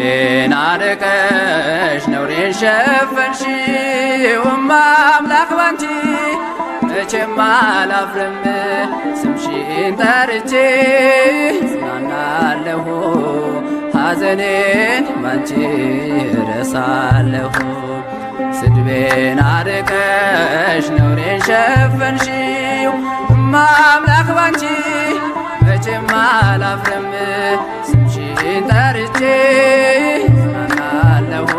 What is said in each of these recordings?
ስድቤን አርቀሽ ነውሬን ሸፈንሽው አምላክ ባንቺ መቼም አላፍርም ስምሽን ጠርቼ ጽናናለሁ ሐዘኔን ባንቺ እረሳለሁ። ስድቤን አርቀሽ ነውሬን ሸፈንሽው አምላክ ባንቺ መቼም አላፍርም ስምሽን ጠርቼ ጽናናለሁ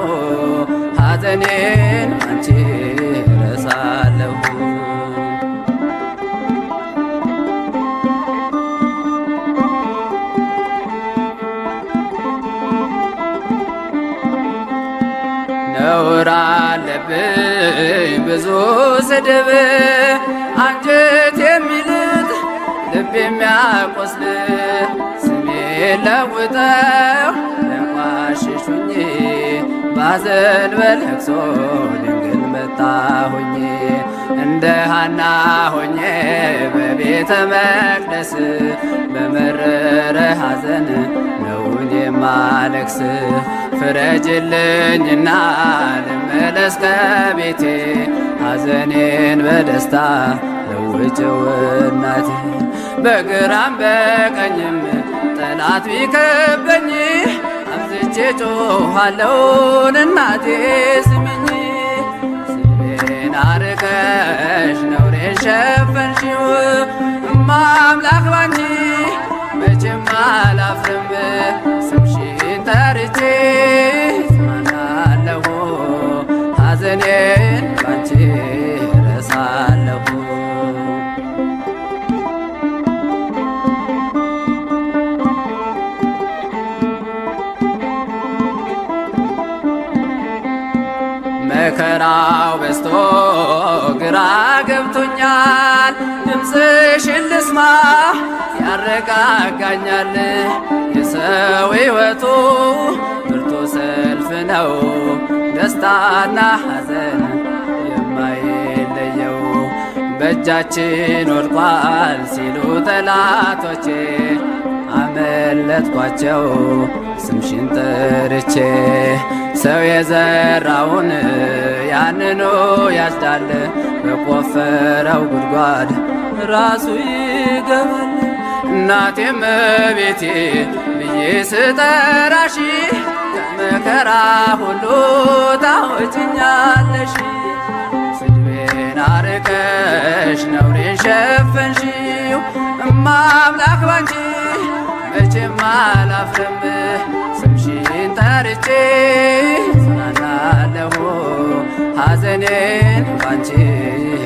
ሐዘኔን ባንቺ እረሳለሁ። ነውር አለብኝ ብዙ ስድብ አንጀት የሚልጥ ልብ የሚያቆስል ስሜን ለውጠው ለቋሽሹኝ ባዘን በለቅሶ ድንግል መጣሁኝ እንደ ሃና ሆኜ በቤተ መቅደስ በመረረ ሐዘን ነውን የማለቅስ ፍረጅልኝና ልመለስ ከቤቴ ሐዘኔን በደስታ ለውጭው እናቴ በግራም በቀኝም ጠላት ቢከበኝ አብዝቼ ጮኻለሁን እናቴ ስሚኝ። ስድቤን አርቀሽ ነውሬን ሸፈንሽው አምላክ ባንቺ መቼም አላፍርም ስምሽን ጠርቼ ጽናናለሁ ሐዘኔን ባንቺ እረሳለሁ። መከራው በዝቶ ግራ ገብቶኛል ድምፅሽን ልስማ ያረጋጋኛል። የሰው ሕይወቱ ብርቱ ሰልፍ ነው ደስታና ሐዘን የማይለየው በእጃችን ወድቋል ሲሉ ጠላቶቼ አመለጥኳቸው ስምሽን ጠርቼ ሰው የዘራውን ያንኑ ያጭዳል በቆፈረው ጉድጓድ ራሱ ይገባል። እናቴም ቤቴ ብዬ ስጠራሽ ከመከራ ሁሉ ታወጭኛለሽ። ስድቤን አርቀሽ ነውሬን ሸፈንሽው አምላክ ባንቺ መቼም አላፍርም ስምሽን ጠርቼ ጽናናለሁ ሐዘኔን ባንቺ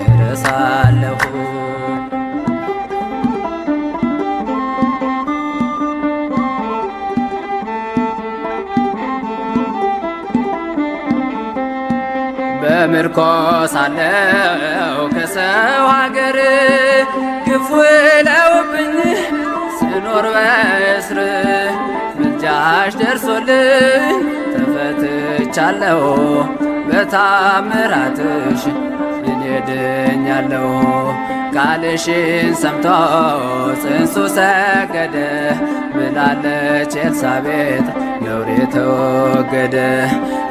እረሳለሁ። በምርኮ ሳለሁ ከሰው ሀገር ግፍ ውለውብኝ ስኖር በእስር ምልጃሽ ደርሶልኝ ተፈትቻለሁ በታምራትሽ እኔ ድኛለሁ። ቃልሽን ሰምቶ ጽንሱ ሰገደ ብላለች ኤልሳቤጥ ነውሬ ተወገደ።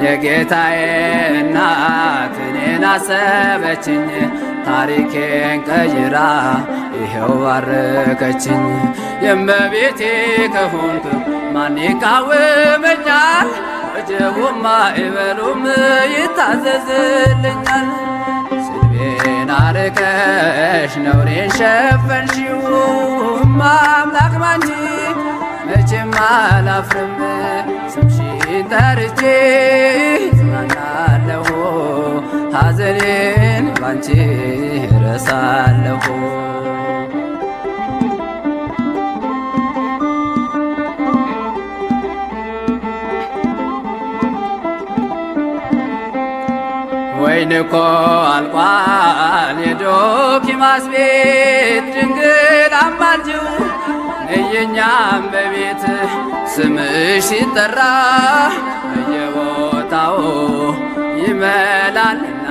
የጌታዬ እናት እኔን አሰበችኝ ታሪኬን ቀይራ ይኸው ባረከችኝ። የእመቤቴ ከሆንኩ ማን ይቃወመኛል? ወጀቡም ማዕበሉም ይታዘዝልኛል። ስድቤን አርቀሽ ነውሬን ሸፈንሽው አምላክ ባንቺ መቼም አላፍርም ስምሽን ጠርቼ ጽናናለሁ ሐዘኔን ባንቺ እረሳለሁ። ወይን እኮ አልቋል የዶኪማስ ቤት ድንግል አማልጂው ነየኛም በቤት ስምሽ ሲጠራ በየቦታው ይመላልና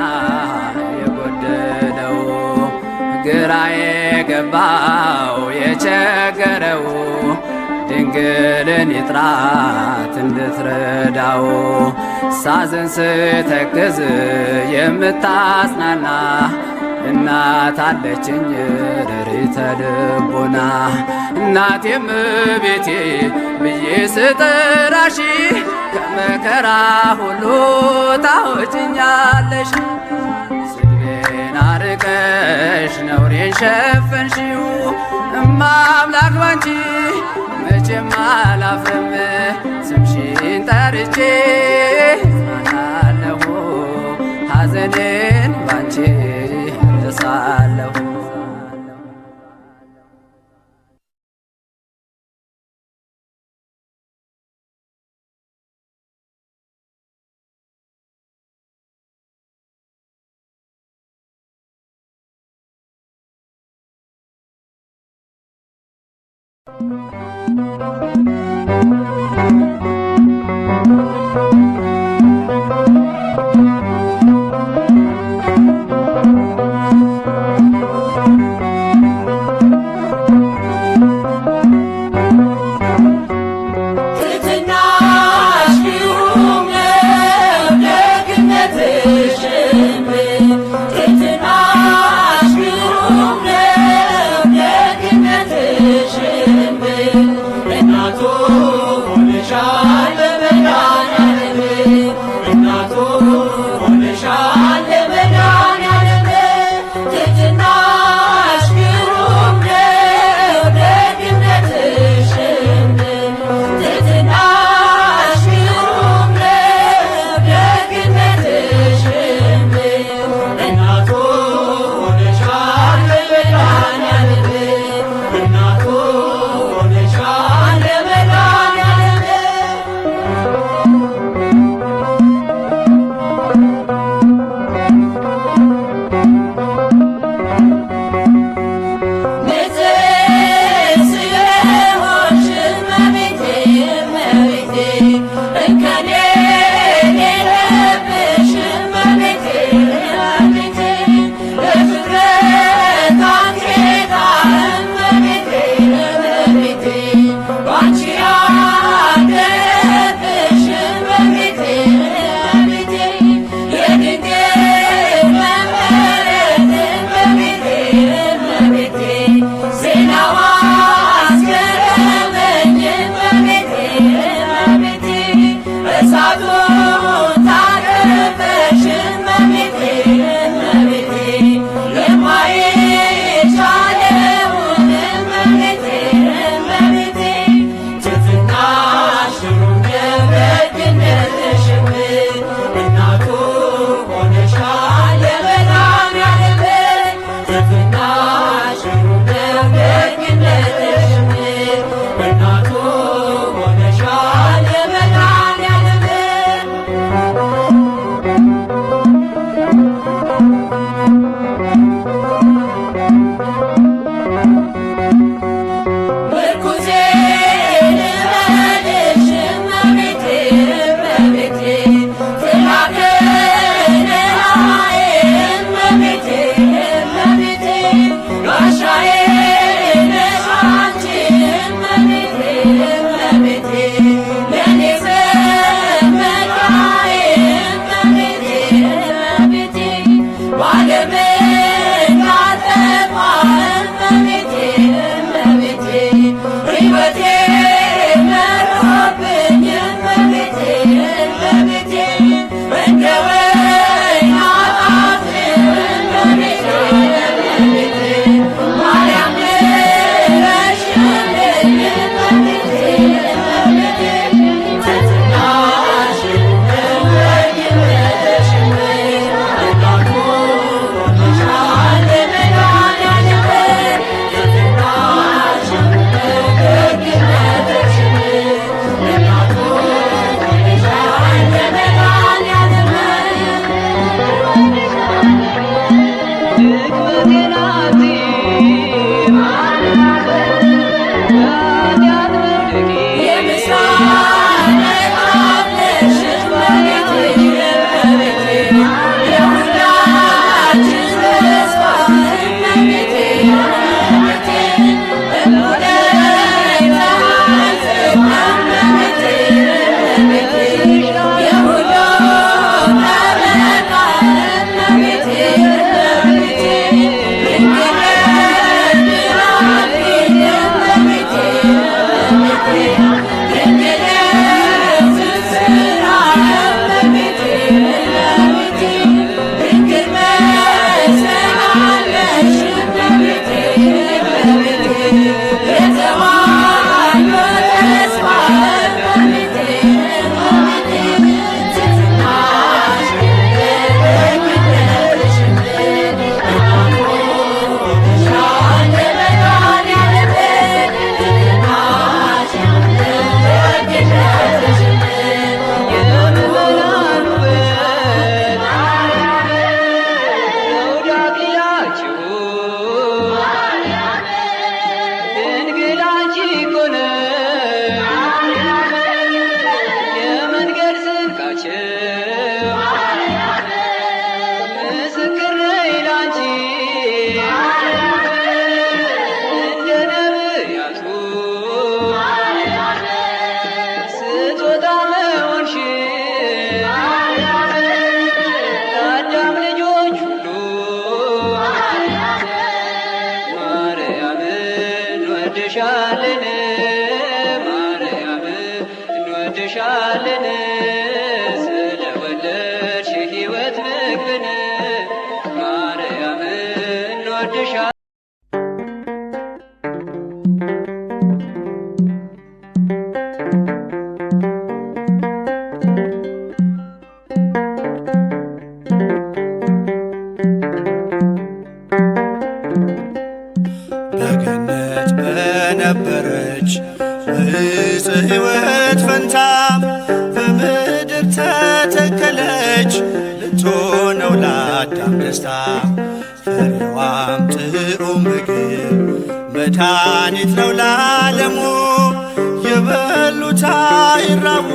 የጎደለው ግራ የገባው የቸገረው ድንግልን ይጥራት እንድትረዳው ሳዝን ስተክዝ የምታጽናና እናት አለችኝ ርሪተ ልቦና እናቴም ቤቴ ብዬ ስጠራሽ ከመከራ ሁሉ ታወጭኛለሽ። ስድቤን አርቀሽ ነውሬን ሸፈንሽው እማ አምላክ ባንቺ መቼም አላፍርም ስምሽን ጠርቼ እጽናናለሁ ሐዘኔን ባንቺ እረሳለሁ። Russia, እንወድሻለን ማርያም እንወድሻለን ስለወለድሽ ሕይወት ምግብን ማርያም እንወድሻለን። በገነት በነበረች በዕፀ ሕይወት ፈንታ በምድር ተተከለች ልትሆነው ለአዳም ደስታ ፍሬዋም ጥዑም ምግብ መድኃኒት ነው ለዓለሙ የበሉት አይራቡ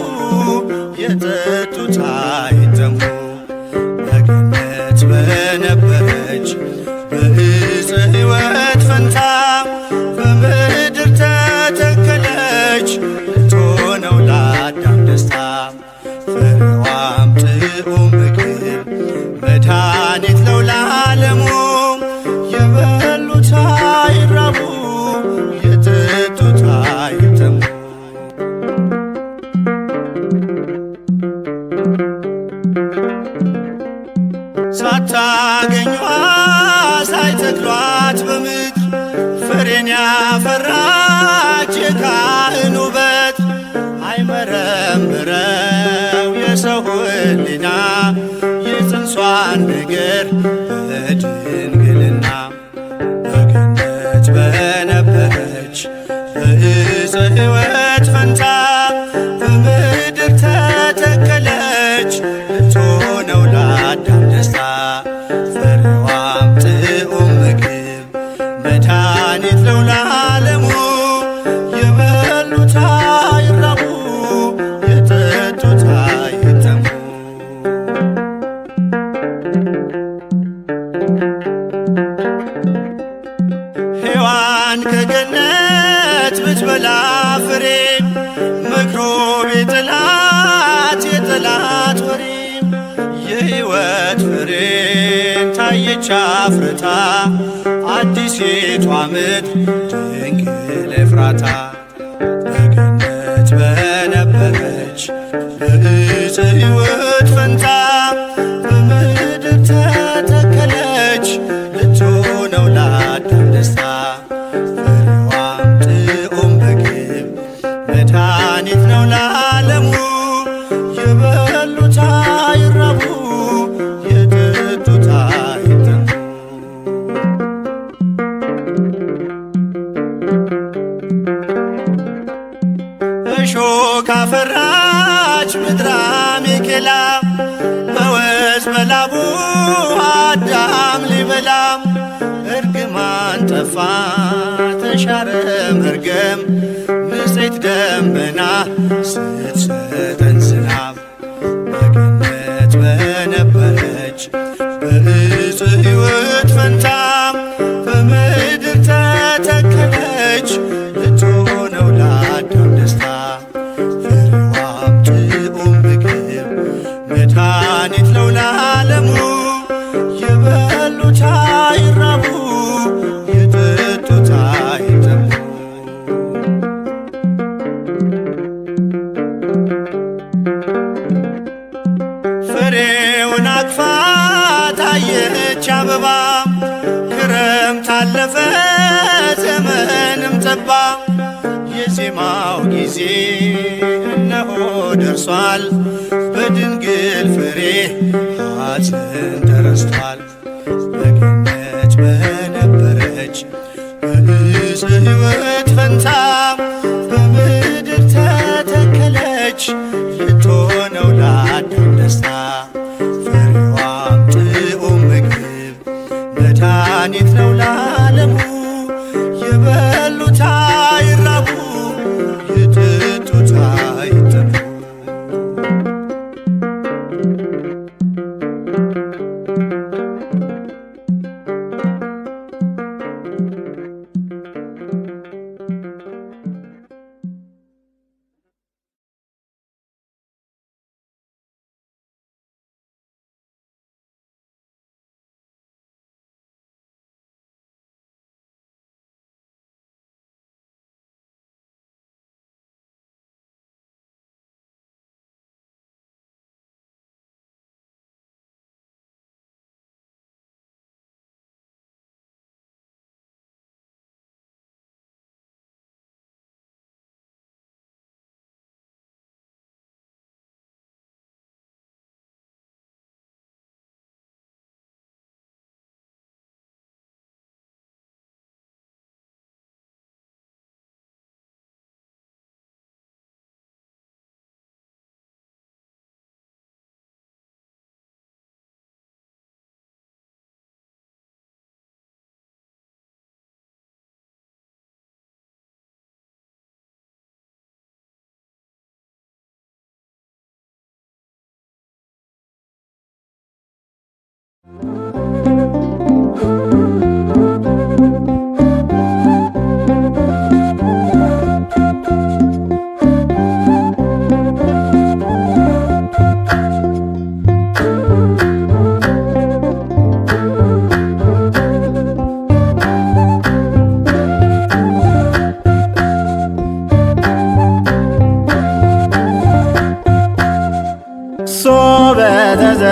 የጠጡት አይጠሙ በገነት በነበረች በዕፀ ሕይወት ፈንታ በምድር ተተከለች ልትሆነው ለአዳም ደስታ ፍሬዋም ጥዑም ምግብ መድኃኒት ነው ለዓለሙ የበሉት አይራቡ የጠጡት አይጠሙ። ሳታገኟ ሳይተክሏት በምድር ፍሬን ያፈራች የካህን ውበት አይመረምረው የሰው ሕሊና የጽንሷን ነገር በድንግልና በገነት በነበረች በዕፀ ሕይወት ፈንታ በምድር ተተከለች ልትሆነው ለአዳም ደስታ ፍሬዋም ጥዑም ምግብ መድኃኒት ነው ለዓለሙ የበሉት አይራቡ የጠጡት አይጠሙ። ሔዋን ከገነት ብትበላ ፍሬ መክሮ ቤጥላት የጠላት ወሬ የሕይወት ፍሬን ታየች አፍርታ አዲሲቷ ምድር ድንግል ኤፍራታ በገነት በነበረች በዕፀ ሕይወት ፈንታ በምድር ተተከለች ልትሆነው ለአዳም ደስታ ፍሬዋም ጥዑም ምግብ መድኃኒት ነው ለዓለሙ የበሉት አይራቡ የጠጡት አይጠሙ። እሾህ ካፈራች ምድረ አሜኬላ በወዝ በላቡ አዳም ሊበላ እርግማን ጠፋ ተሻረ መርገም ንጽሕት ደመና ስትሰጠን ዝናብ በገነት በነበረች በዕፀ ሕይወት ፈንታ በምድር ተተከለች ልትሆነው ለአዳም ደስታ ፍሬዋም ጥዑም ምግብ መድኃኒት ነው ለዓለሙ የበሉት አይራቡ የጠጡት አይጠሙ። ፍሬውን አቅፋ ታየች አበባ ክረምት አለፈ ዘመንም ጠባ የዜማው ጊዜ እነሆ ደርሷል በድንግል ፍሬ ሐዘን ተረስቷል በገነት በነበረች በዕፀ ሕይወት ፈንታ በምድር ተተከለች ልትሆነው ለአዳም ደስታ ፍሬዋም ጥዑም ምግብ መድኃኒት ነው ለዓለሙ የበሉት አይራቡ የጠጡት አይጠሙ።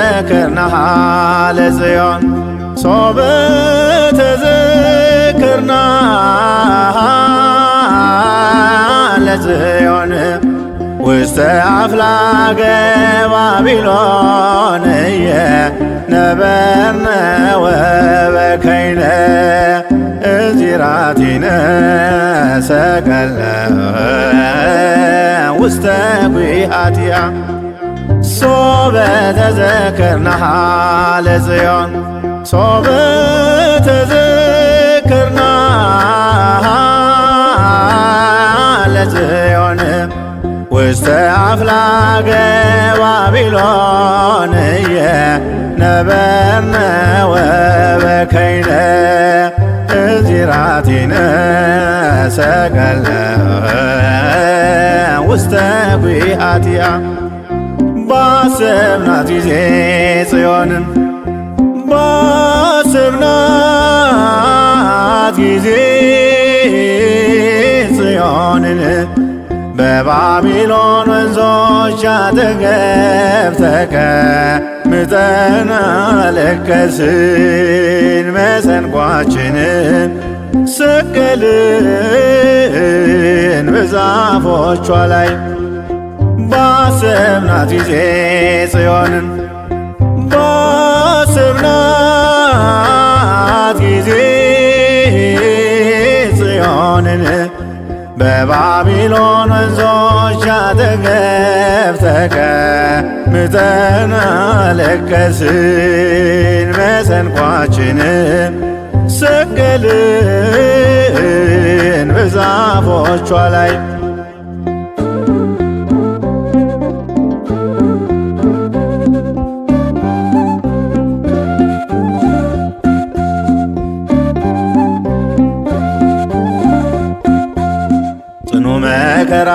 ተዘክርናሃ ለጽዮን ሶበ ተዘክርናሃ ለጽዮን ውስተ አፍላገ ባቢሎን ነበርነ ወበከይነ እዚራቲነ ሰቀለ ውስተ ጒሃቲሃ ሶበ ተዘክርናሃ ለጽዮን ሶበ ተዘክርናሃ ለጽዮን ውስተ አፍላገ ባቢሎን ነበርነ ወበከይነ እዚራቲነ ሰቀለ ውስተ ጒሃቲሃ ባሰብናት ጊዜ ጽዮንን ባሰብናት ጊዜ ጽዮንን በባቢሎን ወንዞች አጠገብ ተቀምጠን አለቀስን። መሰንቋችንን ሰቀልን በዛፎቿ ላይ ባሰብናት ጊዜ ጽዮንን ባሰብናት ጊዜ ጽዮንን በባቢሎን ወንዞች አጠገብ ተቀምጠን አለቀስን። መሰንቋችንን ሰቀልን በዛፎቿ ላይ መከራ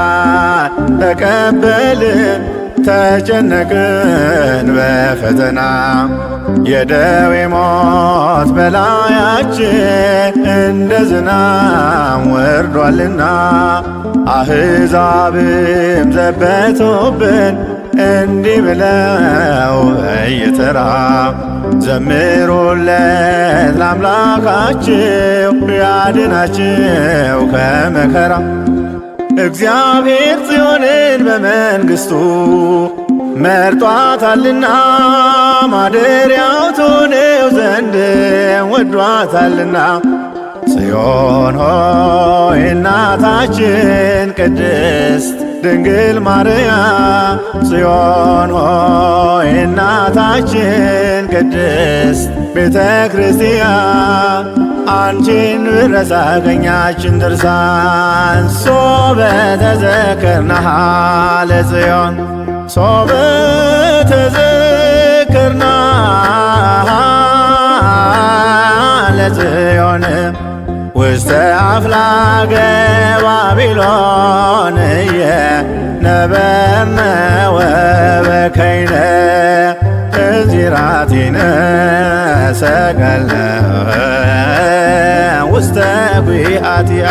ተቀበልን ተጨነቅን በፈተና የደዌ ሞት በላያችን እንደ ዝናብ ወርዷልና አሕዛብም ዘበቱብን እንዲህ ብለው በየተራ ዘምሩለት ለአምላካችሁ ያድናችሁ ከመከራ እግዚአብሔር ጽዮንን በመንግሥቱ መርጧታልና ማደሪያው ትሆነው ዘንድ ወዷታልና። ጽዮን ሆይ እናታችን ቅድስት ድንግል ማርያም ጽዮን ሆይ እናታችን ቅድስት ቤተ ክርስቲያን አንቺን ብረሳ ቀኛችን ድርሳን ሶበ ተዘክርናሃ ለጽዮን ሶበ ተዘክርናሃ ለጽዮን ውስተ አፍላገ ባቢሎን ነበርነ ወበከይነ እዚራቲነ ሰቀለ ውስተ ጒሃቲሃ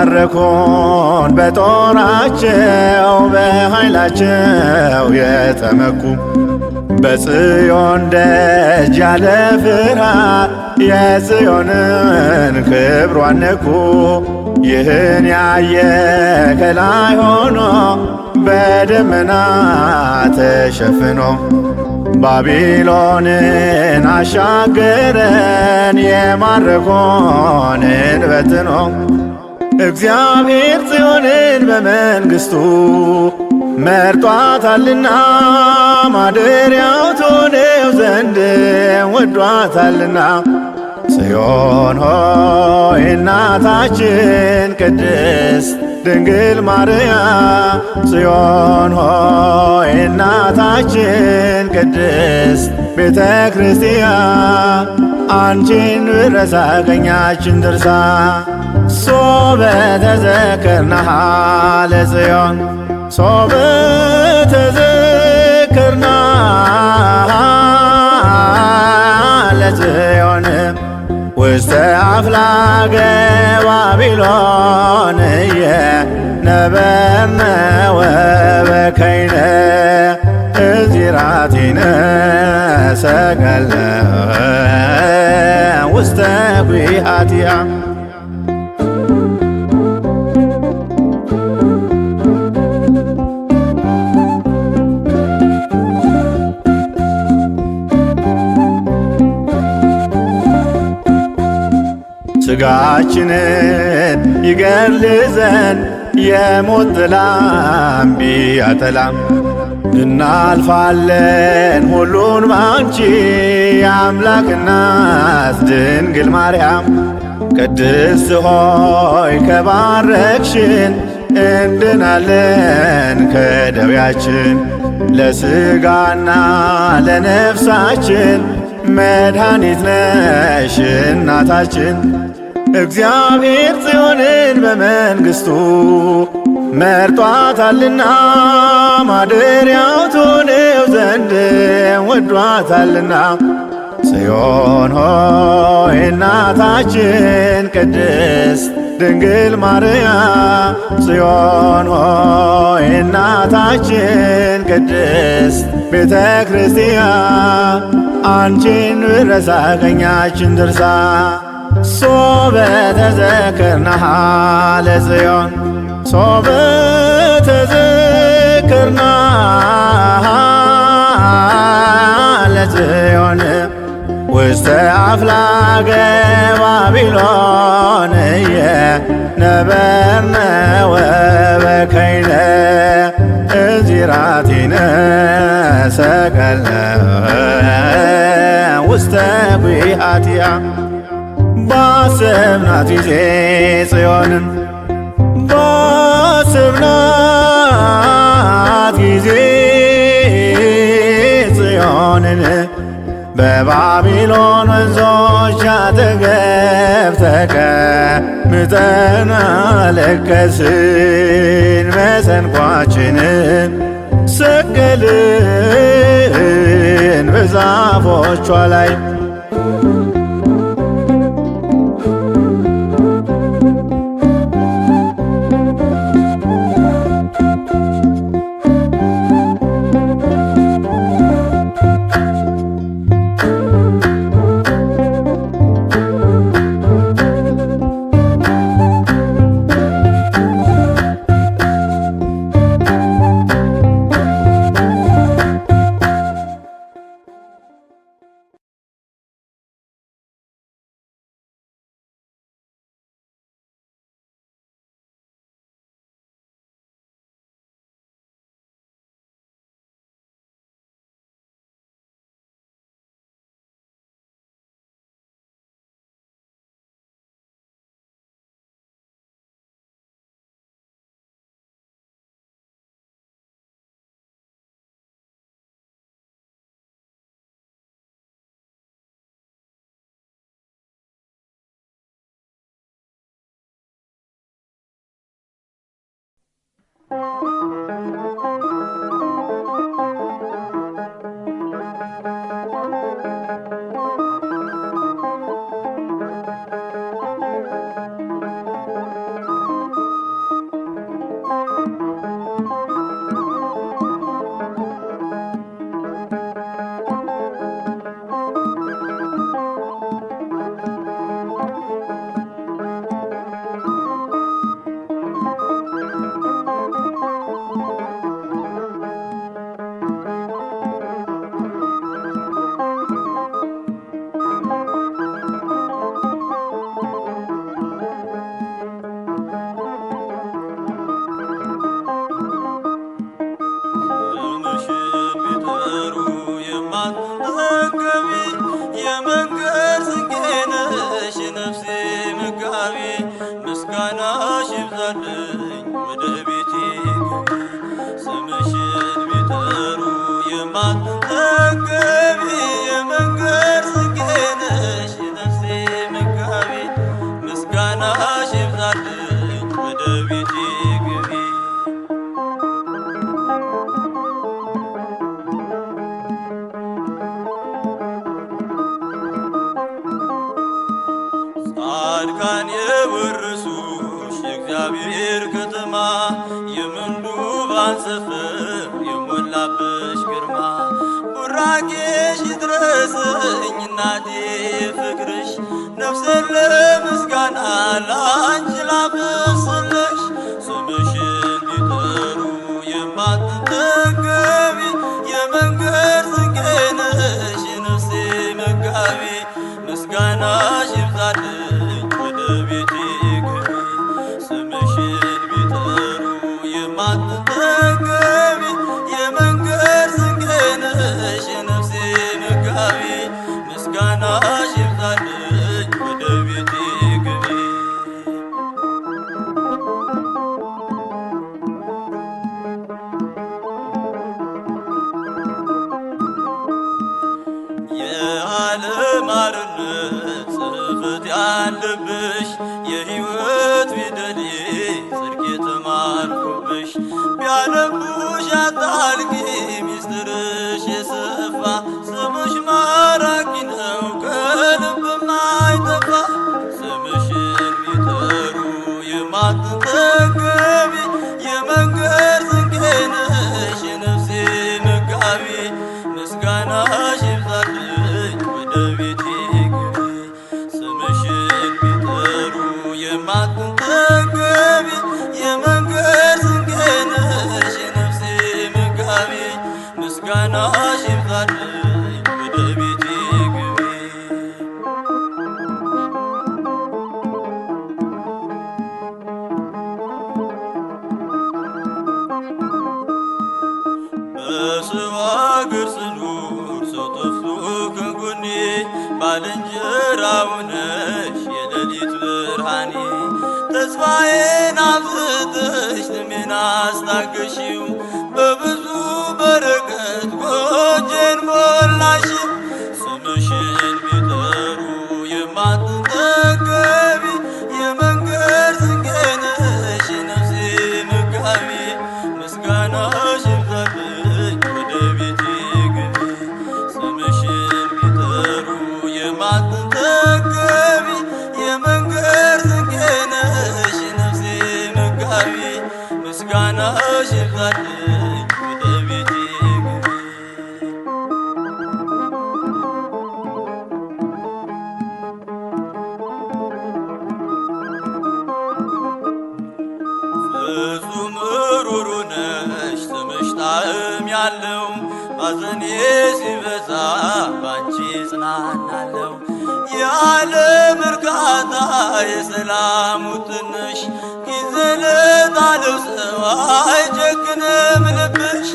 የማረኩን በጦራቸው በኃይላቸው የተመኩ በጽዮን ደጅ ያለ ፍርሃት የጽዮንን ክብሯን ነኩ። ይህን ያየ ከላይ ሆኖ በደመና ተሸፍኖ ባቢሎንን አሻገረን የማረኮንን በትኖ እግዚአብሔር ጽዮንን በመንግሥቱ መርጧታልና ማደሪያው ትሆነው ዘንድ ወዷታልና። ጽዮን ሆይ እናታችን ቅድስት ድንግል ማርያም ጽዮን ሆይ እናታችን ቅድስት ቤተ ክርስቲያን አንቺን ብረሳ ቀኛችን ድርሳ ሶበ ተዘክርናሃ ለጽዮን ሶበ ተዘክርናሃ ለጽዮን ውስተ አፍላገ ባቢሎን ነበርነ ወበከይነ እዚራቲነ ሰቀልነ ውስተ ጒሃቲሃ። ሥጋችንን ይገድል ዘንድ የሞት ጥላም ቢያጠላም እናልፋለን ሁሉን ባንቺ የአምላክ እናት ድንግል ማርያም። ቅድስት ሆይ ከባረክሽን እንድናለን ከደዌያችን ለሥጋና ለነፍሳችን መድኃኒት ነሽ እናታችን። እግዚአብሔር ጽዮንን በመንግሥቱ መርጧታልና ማደሪያው ትሆነው ዘንድ ወዷታልና። ጽዮን ሆይ እናታችን ቅድስት ድንግል ማርያም፣ ጽዮን ሆይ እናታችን ቅድስት ቤተ ክርስቲያን። አንቺን ብረሳ ቀኛችን ድርሳ ሶበ ተዘክርናሃ ለጽዮን ሶበ ተዘክርናሃ ለጽዮን ውስተ አፍላገ ባቢሎን ነበርነ ወበከይነ እዚራቲነ ሰቀልነ ውስተ ጒሃቲሃ። ባሰብናት ጊዜ ጽዮንን ባሰብናት ጊዜ ጽዮንን በባቢሎን ወንዞች አጠገብ ተቀምጠን አለቀስን። መሰንቋችንን ሰቀልን በዛፎቿ ላይ የእግዚአብሔር ከተማ የምንዱባን ሰፈር የሞላብሽ ግርማ ቡራኬሽ ይድረሰኝ እናቴ ፍቅርሽ ነፍሴን ለምስጋና ላንቺ ላብስልሽ ስምሽን ቢጠሩ የማትጠገቢ የመንገድ ስንቄ ነሽ የነፍሴ መጋቢ ምስጋናሽ ይብዛልኝ ወደ ቤቴ ግቢ ስምሽን ቢጠሩ የማትጠገቢ የመንገድ ስንቄ ነሽ የነፍሴ መጋቢ ምስጋናሽ ይብዛልኝ ወደ ቤቴ ግቢ የዓለም አርነት ጽሕፈት ያለብሽ የሕይወት ፊደሌ ጽድቅ የተማርኩብሽ ቢያነቡሽ አታልቂ ሚስጥርሽ የሰፋ ስምሽ ማራኪ ነው ከልብ ማይጠፋ ስምሽን ቢጠሩ የማትጠገቢ የመንገድ ስንቄ ነሽ የነፍሴ መጋቢ ምስጋናሽ ይብዛልኝ ወደ ቤቴ ግቢ ስምሽን ቢጠሩ የማትጠገቢ የመንገድ ስንቄ ነሽ የነፍሴ መጋቢ ምስጋናሽ ይብዛልኝ ወደ ቤቴ ግቢ በሰው አገር ስኖር ሰው ጠፍቶ ከጎኔ ባልንጀራው ነሽ የሌሊት ብርሃኔ ተስፋዬን አብዝተሽ ጥሜን አስታገሺው በብዙ በረከት ጎጆዬን ሞላሽው ስምሽን ቢጠሩ የማትጠገቢ የመንገድ ስንቄ ነሽ የነፍሴ መጋቢ ምስጋናሽ ይብዛልኝ ወደ ቤቴ ግቢ ስምሽን ቢጠሩ የማትጠገቢ የመንገድ ስንቄ ነሽ የነፍሴ መጋቢ ምስጋናሽ ይብዛልኝ ወደ ቤቴ ግቢ ፍጹም ሩሩ ነሽ ስምሽ ጣዕም ያለው ባዘኔ ሲበዛ ባንቺ ጽናናለው የዓለም እርካታ የሰላሙ ትንሽ ጊዜ ለጣለው ሰው አይጨክንም ልብሽ